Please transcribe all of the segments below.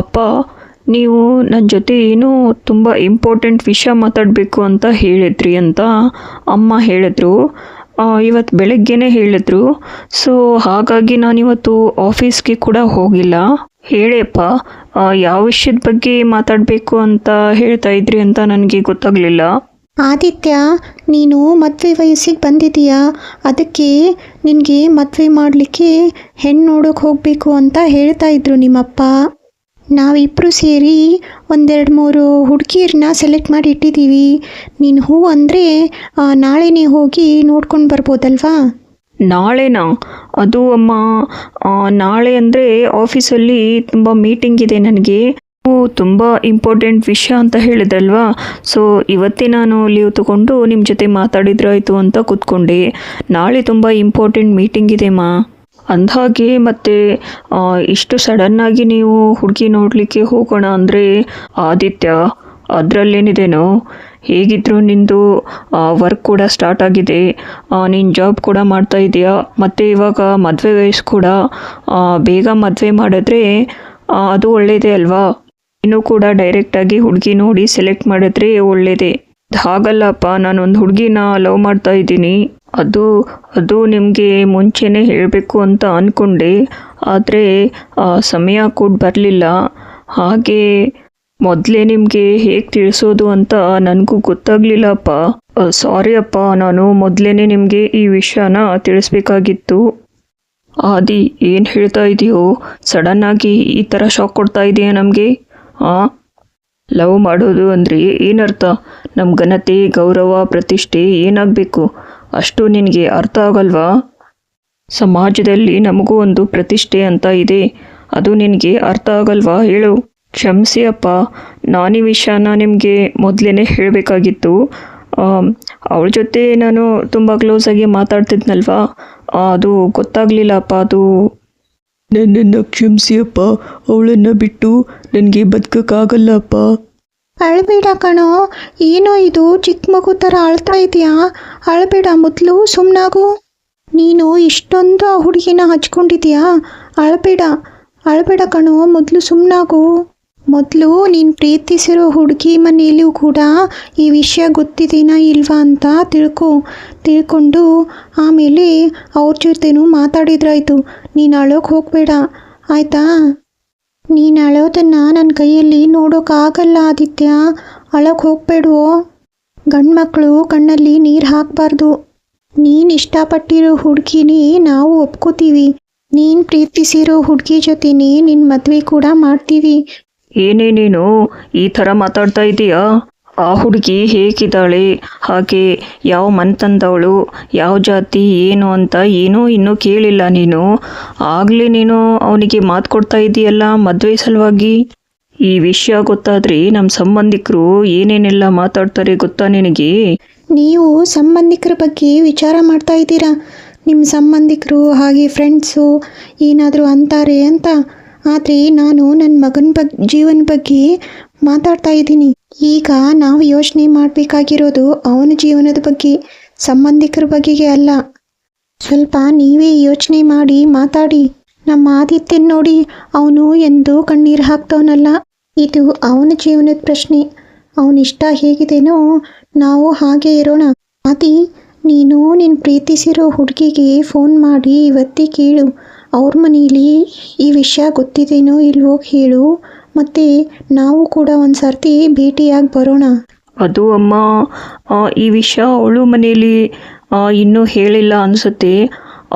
ಅಪ್ಪ, ನೀವು ನನ್ನ ಜೊತೆ ಏನೋ ತುಂಬ ಇಂಪಾರ್ಟೆಂಟ್ ವಿಷಯ ಮಾತಾಡಬೇಕು ಅಂತ ಹೇಳಿದ್ರಿ ಅಂತ ಅಮ್ಮ ಹೇಳಿದ್ರು. ಇವತ್ತು ಬೆಳಗ್ಗೆನೇ ಹೇಳಿದ್ರು. ಸೊ ಹಾಗಾಗಿ ನಾನಿವತ್ತು ಆಫೀಸ್ಗೆ ಕೂಡ ಹೋಗಿಲ್ಲ. ಹೇಳಿಯಪ್ಪ, ಯಾವ ವಿಷಯದ ಬಗ್ಗೆ ಮಾತಾಡಬೇಕು ಅಂತ ಹೇಳ್ತಾ ಇದ್ರಿ ಅಂತ ನನಗೆ ಗೊತ್ತಾಗಲಿಲ್ಲ. ಆದಿತ್ಯ, ನೀನು ಮದುವೆ ವಯಸ್ಸಿಗೆ ಬಂದಿದೀಯಾ, ಅದಕ್ಕೆ ನಿನಗೆ ಮದುವೆ ಮಾಡಲಿಕ್ಕೆ ಹೆಣ್ಣು ನೋಡೋಕೆ ಹೋಗಬೇಕು ಅಂತ ಹೇಳ್ತಾ ಇದ್ರು ನಿಮ್ಮಪ್ಪ. ನಾವಿಬ್ಬರು ಸೇರಿ 1-2-3 ಹುಡುಗಿಯರನ್ನ ಸೆಲೆಕ್ಟ್ ಮಾಡಿ ಇಟ್ಟಿದ್ದೀವಿ. ನೀನು ಹೂ ಅಂದರೆ ನಾಳೆನೇ ಹೋಗಿ ನೋಡ್ಕೊಂಡು ಬರ್ಬೋದಲ್ವಾ? ನಾಳೆನಾ? ಅದು ಅಮ್ಮ, ನಾಳೆ ಅಂದರೆ ಆಫೀಸಲ್ಲಿ ತುಂಬ ಮೀಟಿಂಗ್ ಇದೆ ನನಗೆ. ತುಂಬ ಇಂಪಾರ್ಟೆಂಟ್ ವಿಷಯ ಅಂತ ಹೇಳಿದ್ರಲ್ವಾ, ಸೊ ಇವತ್ತೇ ನಾನು ಲೀವ್ ತಗೊಂಡು ನಿಮ್ಮ ಜೊತೆ ಮಾತಾಡಿದ್ರಾಯ್ತು ಅಂತ ಕೂತ್ಕೊಂಡೆ. ನಾಳೆ ತುಂಬ ಇಂಪಾರ್ಟೆಂಟ್ ಮೀಟಿಂಗ್ ಇದೆ ಮಾ. ಅಂದಹಾಗೆ ಮತ್ತೆ ಇಷ್ಟು ಸಡನ್ನಾಗಿ ನೀವು ಹುಡುಗಿ ನೋಡಲಿಕ್ಕೆ ಹೋಗೋಣ ಅಂದರೆ ಆದಿತ್ಯ, ಅದರಲ್ಲೇನಿದೆನೋ. ಹೇಗಿದ್ರು ನಿಂದು ವರ್ಕ್ ಕೂಡ ಸ್ಟಾರ್ಟ್ ಆಗಿದೆ, ನೀನು ಜಾಬ್ ಕೂಡ ಮಾಡ್ತಾ ಇದೆಯಾ, ಮತ್ತು ಇವಾಗ ಮದುವೆ ವಯಸ್ಸು ಕೂಡ. ಬೇಗ ಮದುವೆ ಮಾಡಿದ್ರೆ ಅದು ಒಳ್ಳೆಯದೇ ಅಲ್ವಾ? ನೀನು ಕೂಡ ಡೈರೆಕ್ಟಾಗಿ ಹುಡುಗಿ ನೋಡಿ ಸೆಲೆಕ್ಟ್ ಮಾಡಿದ್ರೆ ಒಳ್ಳೆಯದೇ. ಹಾಗಲ್ಲಪ್ಪ, ನಾನೊಂದು ಹುಡುಗಿನ ಲವ್ ಮಾಡ್ತಾ ಇದ್ದೀನಿ. ಅದು ನಿಮಗೆ ಮುಂಚೆನೇ ಹೇಳಬೇಕು ಅಂತ ಅಂದ್ಕೊಂಡೆ, ಆದರೆ ಸಮಯ ಕೂಡ ಬರಲಿಲ್ಲ. ಹಾಗೆ ಮೊದಲೇ ನಿಮಗೆ ಹೇಗೆ ತಿಳಿಸೋದು ಅಂತ ನನಗೂ ಗೊತ್ತಾಗಲಿಲ್ಲಪ್ಪ. ಸಾರಿ ಅಪ್ಪ, ನಾನು ಮೊದಲೇ ನಿಮಗೆ ಈ ವಿಷಯನ ತಿಳಿಸ್ಬೇಕಾಗಿತ್ತು. ಆದಿ, ಏನು ಹೇಳ್ತಾ ಇದೆಯೋ? ಸಡನ್ನಾಗಿ ಈ ಥರ ಶಾಕ್ ಕೊಡ್ತಾ ಇದೆಯಾ ನಮಗೆ? ಲವ್ ಮಾಡೋದು ಅಂದರೆ ಏನರ್ಥ? ನಮ್ಮ ಘನತೆ, ಗೌರವ, ಪ್ರತಿಷ್ಠೆ ಏನಾಗಬೇಕು ಅಷ್ಟು ನಿನಗೆ ಅರ್ಥ ಆಗಲ್ವಾ? ಸಮಾಜದಲ್ಲಿ ನಮಗೂ ಒಂದು ಪ್ರತಿಷ್ಠೆ ಅಂತ ಇದೆ, ಅದು ನಿನಗೆ ಅರ್ಥ ಆಗಲ್ವಾ ಹೇಳು? ಕ್ಷಮಿಸಿ ಅಪ್ಪ, ನಾನು ಈ ವಿಷಯನ ನಿಮಗೆ ಮೊದಲೇ ಹೇಳಬೇಕಾಗಿತ್ತು. ಅವಳ ಜೊತೆ ನಾನು ತುಂಬ ಕ್ಲೋಸಾಗಿ ಮಾತಾಡ್ತಿದ್ನಲ್ವಾ, ಅದು ಗೊತ್ತಾಗಲಿಲ್ಲಪ್ಪ. ಅದು ನನ್ನನ್ನು ಕ್ಷಮಿಸಿಯಪ್ಪ, ಅವಳನ್ನು ಬಿಟ್ಟು ನನಗೆ ಬದುಕೋಕ್ಕಾಗಲ್ಲಪ್ಪ. ಅಳಬೇಡ ಕಣೋ, ಏನೋ ಇದು ಚಿಕ್ಕ ಮಗು ಥರ ಅಳ್ತಾ ಇದೆಯಾ? ಅಳಬೇಡ, ಮೊದಲು ಸುಮ್ಮನಾಗು. ನೀನು ಇಷ್ಟೊಂದು ಆ ಹುಡುಗಿನ ಹಚ್ಕೊಂಡಿದ್ಯಾ? ಅಳಬೇಡ ಕಣೋ, ಮೊದಲು ಸುಮ್ಮನಾಗು. ಮೊದಲು ನೀನು ಪ್ರೀತಿಸಿರೋ ಹುಡುಗಿ ಮನೆಯಲ್ಲೂ ಕೂಡ ಈ ವಿಷಯ ಗೊತ್ತಿದೆನಾ ಇಲ್ವಾ ಅಂತ ತಿಳ್ಕೊಂಡು ಆಮೇಲೆ ಅವ್ರ ಜೊತೆನೂ ಮಾತಾಡಿದ್ರಾಯ್ತು. ನೀನು ಅಳೋಕೆ ಹೋಗಬೇಡ, ಆಯಿತಾ? ನೀನು ಅಳೋದನ್ನು ನನ್ನ ಕೈಯಲ್ಲಿ ನೋಡೋಕ್ಕಾಗಲ್ಲ ಆದಿತ್ಯ. ಅಳೋಕೆ ಹೋಗಬೇಡವೋ. ಗಂಡು ಮಕ್ಕಳು ಕಣ್ಣಲ್ಲಿ ನೀರು ಹಾಕಬಾರ್ದು. ನೀನು ಇಷ್ಟಪಟ್ಟಿರೋ ಹುಡುಗಿನೇ ನಾವು ಒಪ್ಕೋತೀವಿ. ನೀನು ಪ್ರೀತಿಸಿರೋ ಹುಡುಗಿ ಜೊತೆನೇ ನಿನ್ನ ಮದುವೆ ಕೂಡ ಮಾಡ್ತೀವಿ. ಏನೇ ನೀನು ಈ ಥರ ಮಾತಾಡ್ತಾ ಇದೀಯಾ? ಆ ಹುಡುಗಿ ಹೇಗಿದ್ದಾಳೆ, ಹಾಗೆ ಯಾವ ಮನೆತನದವಳು, ಯಾವ ಜಾತಿ, ಏನು ಅಂತ ಏನೂ ಇನ್ನೂ ಕೇಳಿಲ್ಲ ನೀನು. ಆಗಲೇ ನೀನು ಅವನಿಗೆ ಮಾತು ಕೊಡ್ತಾ ಇದೀಯಲ್ಲ ಮದುವೆ ಸಲುವಾಗಿ. ಈ ವಿಷಯ ಗೊತ್ತಾದರೆ ನಮ್ಮ ಸಂಬಂಧಿಕರು ಏನೇನೆಲ್ಲ ಮಾತಾಡ್ತಾರೆ ಗೊತ್ತಾ ನಿನಗೆ? ನೀವು ಸಂಬಂಧಿಕರ ಬಗ್ಗೆ ವಿಚಾರ ಮಾಡ್ತಾ ಇದ್ದೀರಾ? ನಿಮ್ಮ ಸಂಬಂಧಿಕರು ಹಾಗೆ ಫ್ರೆಂಡ್ಸು ಏನಾದರೂ ಅಂತಾರೆ ಅಂತ. ಆದರೆ ನಾನು ನನ್ನ ಮಗನ ಜೀವನ ಬಗ್ಗೆ ಮಾತಾಡ್ತಾ ಇದ್ದೀನಿ. ಈಗ ನಾವು ಯೋಚನೆ ಮಾಡಬೇಕಾಗಿರೋದು ಅವನ ಜೀವನದ ಬಗ್ಗೆ, ಸಂಬಂಧಿಕರ ಬಗ್ಗೆಗೆ ಅಲ್ಲ. ಸ್ವಲ್ಪ ನೀವೇ ಯೋಚನೆ ಮಾಡಿ ಮಾತಾಡಿ. ನಮ್ಮ ಆದಿತ್ಯನ ನೋಡಿ, ಅವನು ಎಂದು ಕಣ್ಣೀರು ಹಾಕ್ತವನಲ್ಲ. ಇದು ಅವನ ಜೀವನದ ಪ್ರಶ್ನೆ. ಅವನಿಷ್ಟ ಹೇಗಿದೆನೋ ನಾವು ಹಾಗೆ ಇರೋಣ. ಆದಿ, ನೀನು ನಿನ್ನ ಪ್ರೀತಿಸಿರೋ ಹುಡುಗಿಗೆ ಫೋನ್ ಮಾಡಿ ಇವತ್ತೇ ಕೇಳು. ಅವ್ರ ಮನೇಲಿ ಈ ವಿಷಯ ಗೊತ್ತಿದೆನೋ ಇಲ್ವೋ ಹೇಳು. ಮತ್ತು ನಾವು ಕೂಡ ಒಂದು ಸರ್ತಿ ಭೇಟಿಯಾಗಿ ಬರೋಣ. ಅದು ಅಮ್ಮ, ಈ ವಿಷಯ ಅವಳು ಮನೇಲಿ ಇನ್ನೂ ಹೇಳಿಲ್ಲ ಅನಿಸುತ್ತೆ.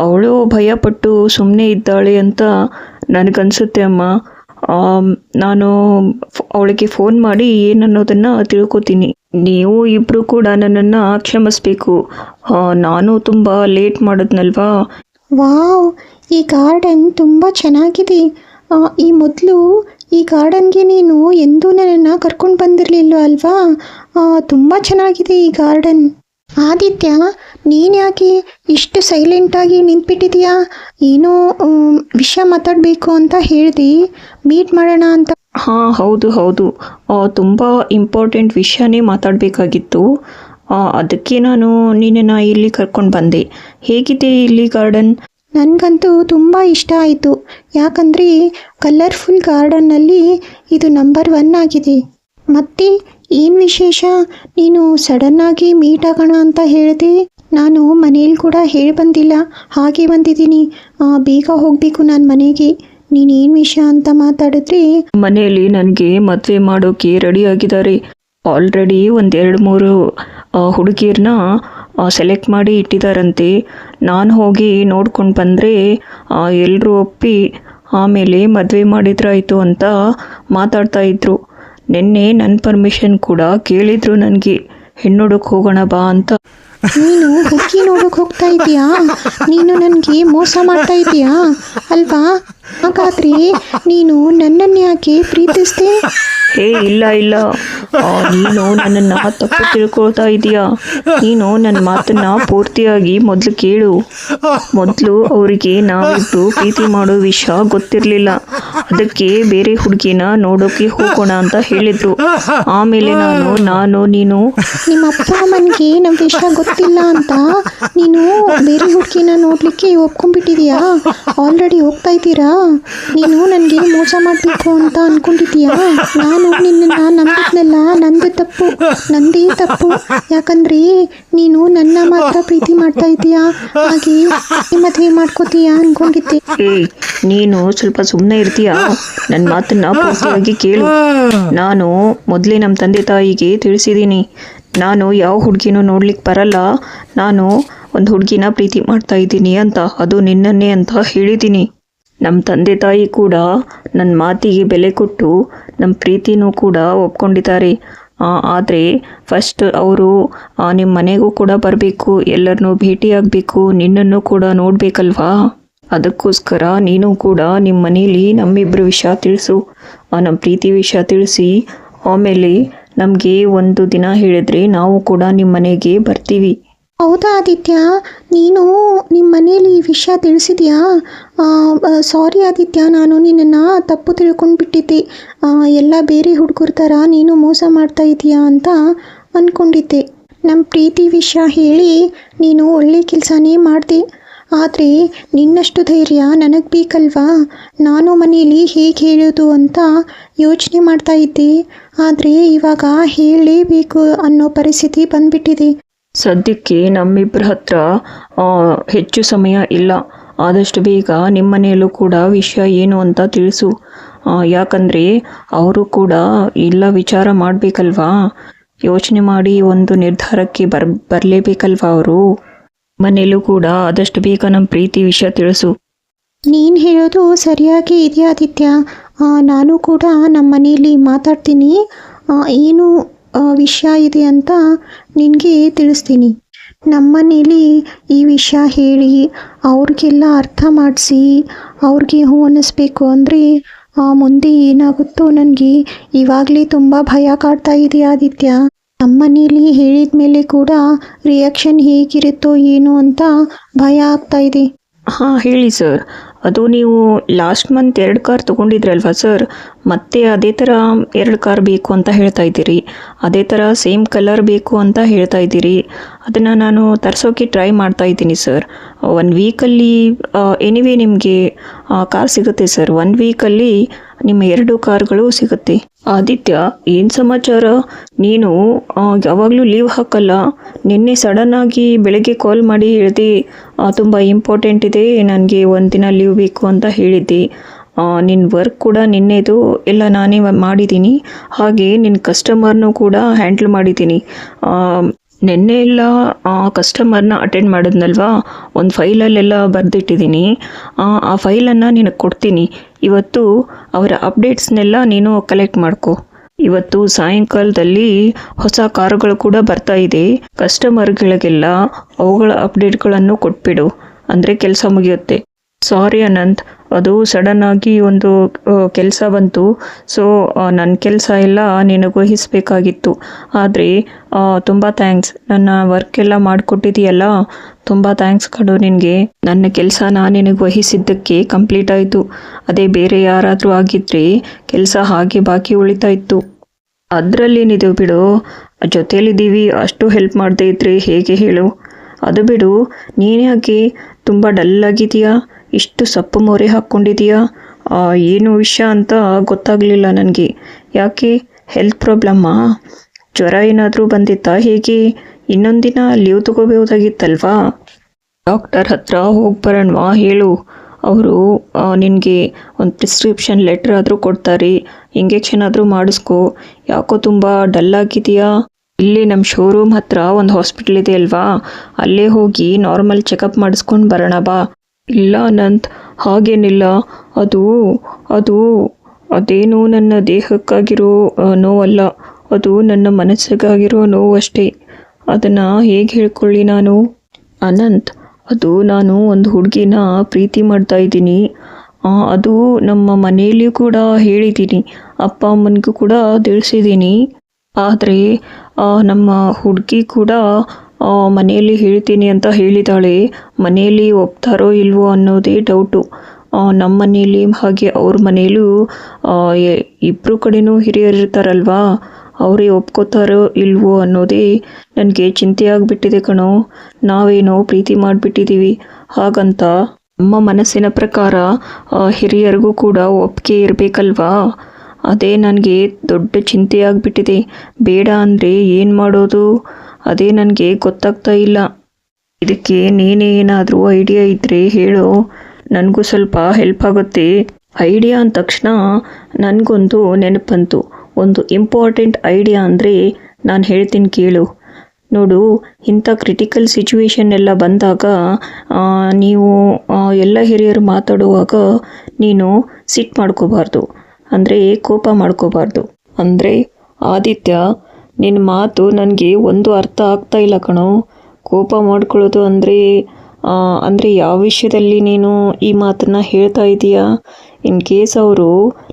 ಅವಳು ಭಯಪಟ್ಟು ಸುಮ್ಮನೆ ಇದ್ದಾಳೆ ಅಂತ ನನಗನ್ಸುತ್ತೆ ಅಮ್ಮ. ನಾನು ಅವಳಿಗೆ ಫೋನ್ ಮಾಡಿ ಏನನ್ನೋದನ್ನು ತಿಳ್ಕೊತೀನಿ. ನೀವು ಇಬ್ಬರು ಕೂಡ ನನ್ನನ್ನು ಕ್ಷಮಿಸಬೇಕು. ನಾನು ತುಂಬ ಲೇಟ್ ಮಾಡಿದ್ನಲ್ವಾ. ವಾವ್, ಈ ಗಾರ್ಡನ್ ತುಂಬ ಚೆನ್ನಾಗಿದೆ. ಈ ಗಾರ್ಡನ್ಗೆ ನೀನು ಎಂದೂ ನನ್ನನ್ನು ಕರ್ಕೊಂಡು ಬಂದಿರಲಿಲ್ಲ ಅಲ್ವಾ? ತುಂಬ ಚೆನ್ನಾಗಿದೆ ಈ ಗಾರ್ಡನ್. ಆದಿತ್ಯ, ನೀನು ಯಾಕೆ ಇಷ್ಟು ಸೈಲೆಂಟಾಗಿ ನಿಂತ್ಬಿಟ್ಟಿದೀಯಾ? ಏನೋ ವಿಷಯ ಮಾತಾಡಬೇಕು ಅಂತ ಹೇಳ್ದೆ, ಮೀಟ್ ಮಾಡೋಣ ಅಂತ. ಹಾಂ, ಹೌದು, ತುಂಬ ಇಂಪಾರ್ಟೆಂಟ್ ವಿಷಯನೇ ಮಾತಾಡಬೇಕಾಗಿತ್ತು. ಅದಕ್ಕೆ ನಾನು ನಿನ್ನನ್ನು ಇಲ್ಲಿ ಕರ್ಕೊಂಡು ಬಂದೆ. ಹೇಗಿದೆ ಇಲ್ಲಿ ಗಾರ್ಡನ್? ನನಗಂತೂ ತುಂಬ ಇಷ್ಟ ಆಯಿತು. ಯಾಕಂದರೆ ಕಲರ್ಫುಲ್ ಗಾರ್ಡನ್ನಲ್ಲಿ ಇದು ನಂಬರ್ 1 ಆಗಿದೆ. ಮತ್ತೆ ಏನು ವಿಶೇಷ, ನೀನು ಸಡನ್ನಾಗಿ ಮೀಟ್ ಆಗೋಣ ಅಂತ ಹೇಳಿದೆ. ನಾನು ಮನೇಲಿ ಕೂಡ ಹೇಳಿ ಬಂದಿಲ್ಲ, ಹಾಗೆ ಬಂದಿದ್ದೀನಿ. ಬೇಗ ಹೋಗಬೇಕು ನಾನು ಮನೆಗೆ. ನೀನೇನು ವಿಷಯ ಅಂತ ಮಾತಾಡಿದ್ರೆ, ಮನೆಯಲ್ಲಿ ನನಗೆ ಮದುವೆ ಮಾಡೋಕ್ಕೆ ರೆಡಿ ಆಗಿದ್ದಾರೆ. ಆಲ್ರೆಡಿ ಒಂದು 2-3 ಹುಡುಗಿಯರನ್ನ ಸೆಲೆಕ್ಟ್ ಮಾಡಿ ಇಟ್ಟಿದ್ದಾರಂತೆ. ನಾನು ಹೋಗಿ ನೋಡ್ಕೊಂಡು ಬಂದರೆ ಎಲ್ಲರೂ ಒಪ್ಪಿ ಆಮೇಲೆ ಮದುವೆ ಮಾಡಿದ್ರಾಯಿತು ಅಂತ ಮಾತಾಡ್ತಾ ಇದ್ರು. ನಿನ್ನೆ ನನ್ನ ಪರ್ಮಿಷನ್ ಕೂಡ ಕೇಳಿದ್ರು ನನಗೆ, ಹೆಣ್ಣುಡಕ್ಕೆ ಹೋಗೋಣ ಬಾ ಅಂತ. ನೀನು ಹುಡುಗಿ ನೋಡೋಕೆ ಹೋಗ್ತಾ ಇದೀಯಾ? ನೀನು ನನಗೆ ಮೋಸ ಮಾಡ್ತಾ ಇದೀಯಾ ಅಲ್ವಾ? ಹಾಗಾದರೆ ನೀನು ನನ್ನನ್ನು ಯಾಕೆ ಪ್ರೀತಿಸ್ದೆ? ಹೇ ಇಲ್ಲ ಇಲ್ಲ, ನೀನು ನನ್ನನ್ನು ತಪ್ಪು ತಿಳ್ಕೊಳ್ತಾ ಇದೀಯಾ. ನೀನು ನನ್ನ ಮಾತನ್ನು ಪೂರ್ತಿಯಾಗಿ ಮೊದಲು ಕೇಳು. ಮೊದಲು ಅವರಿಗೆ ನಾವಿಬ್ಬರು ಪ್ರೀತಿ ಮಾಡೋ ವಿಷಯ ಗೊತ್ತಿರಲಿಲ್ಲ. ಅದಕ್ಕೆ ಬೇರೆ ಹುಡುಗಿನ ನೋಡೋಕೆ ಹೋಗೋಣ ಅಂತ ಹೇಳಿದ್ರು. ಆಮೇಲೆ ನೀನು ನಿಮ್ಮ ಅಪ್ಪ ಅಮ್ಮನಿಗೆ ನಮ್ಮ ವಿಷಯ ಗೊತ್ತಿಲ್ಲ ಅಂತ ನೀನು ಬೇರೆ ಹುಡುಗಿನ ನೋಡಲಿಕ್ಕೆ ಒಪ್ಕೊಂಡ್ಬಿಟ್ಟಿದೀಯಾ? ಆಲ್ರೆಡಿ ಹೋಗ್ತಾ ಇದ್ದೀರಾ? ನೀನು ನನಗೆ ಮೋಸ ಮಾಡಬೇಕು ಅಂತ ಅಂದ್ಕೊಂಡಿದ್ದೀಯಾ? ನಾನು ನಿನ್ನನ್ನು ನಂಬಿದ್ನಲ್ಲ, ನಂದೇ ತಪ್ಪು. ಯಾಕಂದರೆ ನೀನು ನನ್ನ ಮಾತ್ರ ಪ್ರೀತಿ ಮಾಡ್ತಾ ಇದ್ದೀಯಾ, ಹಾಗೆ ಮದುವೆ ಮಾಡ್ಕೋತೀಯಾ ಅಂದ್ಕೊಂಡಿದ್ದೆ. ನೀನು ಸ್ವಲ್ಪ ಸುಮ್ಮನೆ ಇರ್ತೀಯಾ? ನನ್ನ ಮಾತನ್ನ ಪೂರ್ತಿಯಾಗಿ ಕೇಳು. ನಾನು ಮೊದಲೇ ನಮ್ಮ ತಂದೆ ತಾಯಿಗೆ ತಿಳಿಸಿದ್ದೀನಿ, ನಾನು ಯಾವ ಹುಡುಗಿನೂ ನೋಡ್ಲಿಕ್ಕೆ ಬರಲ್ಲ, ನಾನು ಒಂದು ಹುಡುಗಿನ ಪ್ರೀತಿ ಮಾಡ್ತಾ ಇದ್ದೀನಿ ಅಂತ, ಅದು ನಿನ್ನನ್ನೇ ಅಂತ ಹೇಳಿದ್ದೀನಿ. ನಮ್ಮ ತಂದೆ ತಾಯಿ ಕೂಡ ನನ್ನ ಮಾತಿಗೆ ಬೆಲೆ ಕೊಟ್ಟು ನಮ್ಮ ಪ್ರೀತಿನೂ ಕೂಡ ಒಪ್ಕೊಂಡಿದ್ದಾರೆ. ಆದರೆ ಫಸ್ಟ್ ಅವರು ನಿಮ್ಮ ಮನೆಗೂ ಕೂಡ ಬರಬೇಕು, ಎಲ್ಲರನ್ನೂ ಭೇಟಿಯಾಗಬೇಕು, ನಿನ್ನನ್ನು ಕೂಡ ನೋಡಬೇಕಲ್ವಾ. ಅದಕ್ಕೋಸ್ಕರ ನೀನು ಕೂಡ ನಿಮ್ಮ ಮನೇಲಿ ನಮ್ಮಿಬ್ಬರ ವಿಷಯ ತಿಳಿಸು, ನಮ್ಮ ಪ್ರೀತಿ ವಿಷಯ ತಿಳಿಸಿ, ಆಮೇಲೆ ನಮಗೆ ಒಂದು ದಿನ ಹೇಳಿದ್ರೆ ನಾವು ಕೂಡ ನಿಮ್ಮ ಮನೆಗೆ ಬರ್ತೀವಿ. ಹೌದಾ ಆದಿತ್ಯ, ನೀನು ನಿಮ್ಮ ಮನೇಲಿ ಈ ವಿಷಯ ತಿಳಿಸಿದ್ಯಾ? ಸಾರಿ ಆದಿತ್ಯ, ನಾನು ನಿನ್ನನ್ನು ತಪ್ಪು ತಿಳ್ಕೊಂಡ್ಬಿಟ್ಟಿದ್ದೆ. ಎಲ್ಲ ಬೇರೆ ಹುಡುಗರ ಥರ ನೀನು ಮೋಸ ಮಾಡ್ತಾ ಇದೀಯಾ ಅಂತ ಅಂದ್ಕೊಂಡಿದ್ದೆ. ನಮ್ಮ ಪ್ರೀತಿ ವಿಷಯ ಹೇಳಿ ನೀನು ಒಳ್ಳೆ ಕೆಲಸನೇ ಮಾಡಿದೆ. ಆದರೆ ನಿನ್ನಷ್ಟು ಧೈರ್ಯ ನನಗೆ ಬೇಕಲ್ವಾ? ನಾನು ಮನೆಯಲ್ಲಿ ಹೇಗೆ ಹೇಳೋದು ಅಂತ ಯೋಚನೆ ಮಾಡ್ತಾ ಇದ್ದೆ. ಆದರೆ ಇವಾಗ ಹೇಳಲೇಬೇಕು ಅನ್ನೋ ಪರಿಸ್ಥಿತಿ ಬಂದ್ಬಿಟ್ಟಿದೆ. ಸದ್ಯಕ್ಕೆ ನಮ್ಮಿಬ್ಬರ ಹತ್ರ ಹೆಚ್ಚು ಸಮಯ ಇಲ್ಲ. ಆದಷ್ಟು ಬೇಗ ನಿಮ್ಮ ಮನೆಯಲ್ಲೂ ಕೂಡ ವಿಷಯ ಏನು ಅಂತ ತಿಳಿಸು. ಯಾಕಂದರೆ ಅವರು ಕೂಡ ಎಲ್ಲ ವಿಚಾರ ಮಾಡಬೇಕಲ್ವಾ, ಯೋಚನೆ ಮಾಡಿ ಒಂದು ನಿರ್ಧಾರಕ್ಕೆ ಬರಲೇಬೇಕಲ್ವಾ ಅವರು. ಮನೆಯಲ್ಲೂ ಕೂಡ ಆದಷ್ಟು ಬೇಗ ನಮ್ಮ ಪ್ರೀತಿ ವಿಷಯ ತಿಳಿಸು. ನೀನು ಹೇಳೋದು ಸರಿಯಾಗಿ ಇದೆಯಾ ಆದಿತ್ಯ? ನಾನು ಕೂಡ ನಮ್ಮ ಮನೆಯಲ್ಲಿ ಮಾತಾಡ್ತೀನಿ, ಏನು ವಿಷಯ ಇದೆ ಅಂತ ನಿನಗೆ ತಿಳಿಸ್ತೀನಿ. ನಮ್ಮನೇಲಿ ಈ ವಿಷಯ ಹೇಳಿ ಅವ್ರಿಗೆಲ್ಲ ಅರ್ಥ ಮಾಡಿಸಿ ಅವ್ರಿಗೆ ಹ್ಞೂ ಅನ್ನಿಸ್ಬೇಕು ಅಂದರೆ ಮುಂದೆ ಏನಾಗುತ್ತೋ ನನಗೆ ಇವಾಗಲೇ ತುಂಬ ಭಯ ಕಾಡ್ತಾ ಇದೆ ಆದಿತ್ಯ. ನಮ್ಮನೇಲಿ ಹೇಳಿದ ಮೇಲೆ ಕೂಡ ರಿಯಾಕ್ಷನ್ ಹೇಗಿರುತ್ತೋ ಏನು ಅಂತ ಭಯ ಆಗ್ತಾ ಇದೆ. ಹಾಂ ಹೇಳಿ ಸರ್, ಅದು ನೀವು ಲಾಸ್ಟ್ ಮಂತ್ 2 ಕಾರ್ ತೊಗೊಂಡಿದ್ರಲ್ವಾ ಸರ್, ಮತ್ತೆ ಅದೇ ಥರ 2 ಕಾರ್ ಬೇಕು ಅಂತ ಹೇಳ್ತಾ ಇದ್ದೀರಿ, ಅದೇ ಥರ ಸೇಮ್ ಕಲರ್ ಬೇಕು ಅಂತ ಹೇಳ್ತಾ ಇದ್ದೀರಿ. ಅದನ್ನು ನಾನು ತರಿಸೋಕ್ಕೆ ಟ್ರೈ ಮಾಡ್ತಾ ಇದ್ದೀನಿ ಸರ್. 1 ವೀಕಲ್ಲಿ ಎನಿವೇ ನಿಮಗೆ ಕಾರ್ ಸಿಗುತ್ತೆ ಸರ್. 1 ವೀಕಲ್ಲಿ ನಿಮ್ಮ 2 ಕಾರ್ಗಳು ಸಿಗುತ್ತೆ. ಆದಿತ್ಯ, ಏನು ಸಮಾಚಾರ? ನೀನು ಯಾವಾಗಲೂ ಲೀವ್ ಹಾಕಲ್ಲ. ನಿನ್ನೆ ಸಡನ್ನಾಗಿ ಬೆಳಗ್ಗೆ ಕಾಲ್ ಮಾಡಿ ಹೇಳಿದೆ, ತುಂಬ ಇಂಪಾರ್ಟೆಂಟ್ ಇದೆ, ನನಗೆ 1 ದಿನ ಲೀವ್ ಬೇಕು ಅಂತ ಹೇಳಿದ್ದೆ. ನಿನ್ನ ವರ್ಕ್ ಕೂಡ ನಿನ್ನೆದು ಎಲ್ಲ ನಾನೇ ಮಾಡಿದ್ದೀನಿ, ಹಾಗೆ ನಿನ್ನ ಕಸ್ಟಮರ್ನೂ ಕೂಡ ಹ್ಯಾಂಡ್ಲ್ ಮಾಡಿದ್ದೀನಿ. ನಿನ್ನೆ ಎಲ್ಲ ಕಸ್ಟಮರ್ನ ಅಟೆಂಡ್ ಮಾಡಿದ್ನಲ್ವಾ, ಒಂದು ಫೈಲಲ್ಲೆಲ್ಲ ಬರೆದಿಟ್ಟಿದ್ದೀನಿ. ಆ ಫೈಲನ್ನು ನಿನಗೆ ಕೊಡ್ತೀನಿ. ಇವತ್ತು ಅವರ ಅಪ್ಡೇಟ್ಸ್ನೆಲ್ಲ ನೀನು ಕಲೆಕ್ಟ್ ಮಾಡ್ಕೊ. ಇವತ್ತು ಸಾಯಂಕಾಲದಲ್ಲಿ ಹೊಸ ಕಾರುಗಳು ಕೂಡ ಬರ್ತಾ ಇದೆ. ಕಸ್ಟಮರ್ಗಳಿಗೆಲ್ಲ ಅವುಗಳ ಅಪ್ಡೇಟ್ಗಳನ್ನು ಕೊಟ್ಬಿಡು, ಅಂದರೆ ಕೆಲಸ ಮುಗಿಯುತ್ತೆ. ಸಾರಿ ಅನಂತ್, ಅದು ಸಡನ್ನಾಗಿ ಒಂದು ಕೆಲಸ ಬಂತು. ಸೊ ನನ್ನ ಕೆಲಸ ಎಲ್ಲ ನಿನಗೆ ವಹಿಸಬೇಕಾಗಿತ್ತು. ಆದರೆ ತುಂಬ ಥ್ಯಾಂಕ್ಸ್, ನನ್ನ ವರ್ಕ್ ಎಲ್ಲ ಮಾಡಿಕೊಟ್ಟಿದೆಯಲ್ಲ, ತುಂಬ ಥ್ಯಾಂಕ್ಸ್ ಕಣೋ ನಿನಗೆ. ನನ್ನ ಕೆಲಸನ ನಿನಗೆ ವಹಿಸಿದ್ದಕ್ಕೆ ಕಂಪ್ಲೀಟ್ ಆಯಿತು. ಅದೇ ಬೇರೆ ಯಾರಾದರೂ ಆಗಿದ್ದರೆ ಕೆಲಸ ಹಾಗೆ ಬಾಕಿ ಉಳಿತಾ ಇತ್ತು. ಅದರಲ್ಲೇನಿದೆ ಬಿಡು, ಜೊತೇಲಿದ್ದೀವಿ, ಅಷ್ಟು ಹೆಲ್ಪ್ ಮಾಡದೇ ಇದ್ದರೆ ಹೇಗೆ ಹೇಳು? ಅದು ಬಿಡು, ನೀನ್ಯಾಕೆ ತುಂಬ ಡಲ್ಲಾಗಿದೆಯಾ? ಇಷ್ಟು ಸಪ್ಪು ಮೊರೆ ಹಾಕ್ಕೊಂಡಿದೀಯಾ? ಏನು ವಿಷಯ ಅಂತ ಗೊತ್ತಾಗಲಿಲ್ಲ ನನಗೆ. ಯಾಕೆ, ಹೆಲ್ತ್ ಪ್ರಾಬ್ಲಮ್ಮಾ? ಜ್ವರ ಏನಾದರೂ ಬಂದಿತ್ತಾ ಹೇಗೆ? ಇನ್ನೊಂದಿನ ಲೀವ್ ತಗೋಬೋದಾಗಿತ್ತಲ್ವಾ? ಡಾಕ್ಟರ್ ಹತ್ರ ಹೋಗಿ ಬರೋಣವಾ ಹೇಳು. ಅವರು ನಿನಗೆ ಒಂದು ಪ್ರಿಸ್ಕ್ರಿಪ್ಷನ್ ಲೆಟ್ರ್ ಆದರೂ ಕೊಡ್ತಾರೆ, ಇಂಜೆಕ್ಷನ್ ಆದರೂ ಮಾಡಿಸ್ಕೊ. ಯಾಕೋ ತುಂಬ ಡಲ್ ಆಗಿದೆಯಾ? ಇಲ್ಲಿ ನಮ್ಮ ಶೋರೂಮ್ ಹತ್ರ ಒಂದು ಹಾಸ್ಪಿಟಲ್ ಇದೆ ಅಲ್ವಾ, ಅಲ್ಲೇ ಹೋಗಿ ನಾರ್ಮಲ್ ಚೆಕಪ್ ಮಾಡಿಸ್ಕೊಂಡು ಬರೋಣ ಬಾ. ಇಲ್ಲ ಅನಂತ್, ಹಾಗೇನಿಲ್ಲ. ಅದು ಅದೇನು ನನ್ನ ದೇಹಕ್ಕಾಗಿರೋ ನೋವಲ್ಲ, ಅದು ನನ್ನ ಮನಸ್ಸಿಗಾಗಿರೋ ನೋವು ಅಷ್ಟೇ. ಅದನ್ನು ಹೇಗೆ ಹೇಳ್ಕೊಳ್ಳಿ ನಾನು? ಅನಂತ್, ಅದು ನಾನು ಒಂದು ಹುಡುಗಿನ ಪ್ರೀತಿ ಮಾಡ್ತಾ ಇದ್ದೀನಿ. ಅದು ನಮ್ಮ ಮನೆಯಲ್ಲಿಯೂ ಕೂಡ ಹೇಳಿದ್ದೀನಿ, ಅಪ್ಪ ಅಮ್ಮನಿಗೂ ಕೂಡ ತಿಳಿಸಿದ್ದೀನಿ. ಆದರೆ ನಮ್ಮ ಹುಡುಗಿ ಕೂಡ ಮನೆಯಲ್ಲಿ ಹೇಳ್ತೀನಿ ಅಂತ ಹೇಳಿದಾಳೆ. ಮನೆಯಲ್ಲಿ ಒಪ್ತಾರೋ ಇಲ್ವೋ ಅನ್ನೋದೇ ಡೌಟು. ನಮ್ಮ ಮನೆಯಲ್ಲಿ ಹಾಗೆ ಅವ್ರ ಮನೆಯಲ್ಲೂ ಇಬ್ಬರು ಕಡೆನೂ ಹಿರಿಯರು ಇರ್ತಾರಲ್ವಾ, ಅವರೇ ಒಪ್ಕೋತಾರೋ ಇಲ್ವೋ ಅನ್ನೋದೇ ನನಗೆ ಚಿಂತೆ ಆಗಿಬಿಟ್ಟಿದೆ ಕಣೋ. ನಾವೇನೋ ಪ್ರೀತಿ ಮಾಡಿಬಿಟ್ಟಿದ್ದೀವಿ, ಹಾಗಂತ ನಮ್ಮ ಮನಸ್ಸಿನ ಪ್ರಕಾರ ಹಿರಿಯರಿಗೂ ಕೂಡ ಒಪ್ಪಿಗೆ ಇರಬೇಕಲ್ವಾ? ಅದೇ ನನಗೆ ದೊಡ್ಡ ಚಿಂತೆ ಆಗಿಬಿಟ್ಟಿದೆ. ಬೇಡ ಅಂದರೆ ಏನು ಮಾಡೋದು, ಅದೇ ನನಗೆ ಗೊತ್ತಾಗ್ತಾ ಇಲ್ಲ. ಇದಕ್ಕೆ ನೀನೇ ಏನಾದರೂ ಐಡಿಯಾ ಇದ್ದರೆ ಹೇಳು, ನನಗೂ ಸ್ವಲ್ಪ ಹೆಲ್ಪ್ ಆಗುತ್ತೆ. ಐಡಿಯಾ ಅಂದ ತಕ್ಷಣ ನನಗೊಂದು ನೆನಪಂತು. ಒಂದು ಇಂಪಾರ್ಟೆಂಟ್ ಐಡಿಯಾ ಅಂದರೆ ನಾನು ಹೇಳ್ತೀನಿ ಕೇಳು. ನೋಡು, ಇಂಥ ಕ್ರಿಟಿಕಲ್ ಸಿಚುವೇಶನ್ ಎಲ್ಲ ಬಂದಾಗ ನೀವು ಎಲ್ಲ ಹಿರಿಯರು ಮಾತಾಡುವಾಗ ನೀನು ಸಿಟ್ಟು ಮಾಡ್ಕೋಬಾರ್ದು, ಅಂದರೆ ಕೋಪ ಮಾಡ್ಕೋಬಾರ್ದು. ಅಂದರೆ ಆದಿತ್ಯ, ನಿನ್ನ ಮಾತು ನನಗೆ ಒಂದು ಅರ್ಥ ಆಗ್ತಾ ಇಲ್ಲ ಕಣೋ. ಕೋಪ ಮಾಡ್ಕೊಳ್ಳೋದು ಅಂದರೆ ಯಾವ ವಿಷಯದಲ್ಲಿ ನೀನು ಈ ಮಾತನ್ನು ಹೇಳ್ತಾ ಇದೀಯಾ? ಇನ್ ಕೇಸ್ ಅವರು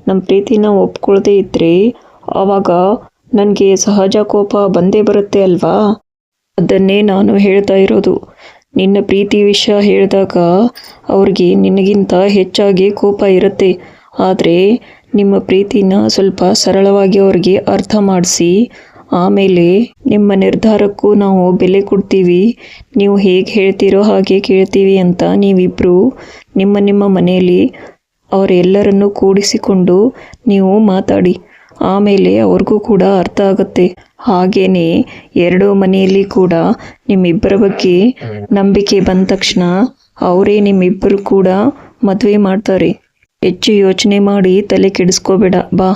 ನಮ್ಮ ಪ್ರೀತಿನ ಒಪ್ಕೊಳ್ಳದೆ ಇದ್ದರೆ ಆವಾಗ ನನಗೆ ಸಹಜ ಕೋಪ ಬಂದೇ ಬರುತ್ತೆ ಅಲ್ವಾ? ಅದನ್ನೇ ನಾನು ಹೇಳ್ತಾ ಇರೋದು. ನಿನ್ನ ಪ್ರೀತಿ ವಿಷಯ ಹೇಳಿದಾಗ ಅವ್ರಿಗೆ ನಿನಗಿಂತ ಹೆಚ್ಚಾಗಿ ಕೋಪ ಇರುತ್ತೆ. ಆದರೆ ನಿಮ್ಮ ಪ್ರೀತಿನ ಸ್ವಲ್ಪ ಸರಳವಾಗಿ ಅವ್ರಿಗೆ ಅರ್ಥ ಮಾಡಿಸಿ, ಆಮೇಲೆ ನಿಮ್ಮ ನಿರ್ಧಾರಕ್ಕೂ ನಾವು ಬೆಲೆ ಕೊಡ್ತೀವಿ, ನೀವು ಹೇಗೆ ಹೇಳ್ತೀರೋ ಹಾಗೆ ಕೇಳ್ತೀವಿ ಅಂತ ನೀವಿಬ್ಬರು ನಿಮ್ಮ ಮನೆಯಲ್ಲಿ ಅವರೆಲ್ಲರನ್ನೂ ಕೂಡಿಸಿಕೊಂಡು ನೀವು ಮಾತಾಡಿ. ಆಮೇಲೆ ಅವ್ರಿಗೂ ಕೂಡ ಅರ್ಥ ಆಗುತ್ತೆ. ಹಾಗೇನೆ ಎರಡೂ ಮನೆಯಲ್ಲಿ ಕೂಡ ನಿಮ್ಮಿಬ್ಬರ ಬಗ್ಗೆ ನಂಬಿಕೆ ಬಂದ ತಕ್ಷಣ ಅವರೇ ನಿಮ್ಮಿಬ್ಬರು ಕೂಡ ಮದುವೆ ಮಾಡ್ತಾರೆ. ಹೆಚ್ಚು ಯೋಚನೆ ಮಾಡಿ ತಲೆ ಕೆಡಿಸ್ಕೋಬೇಡ ಬಾ.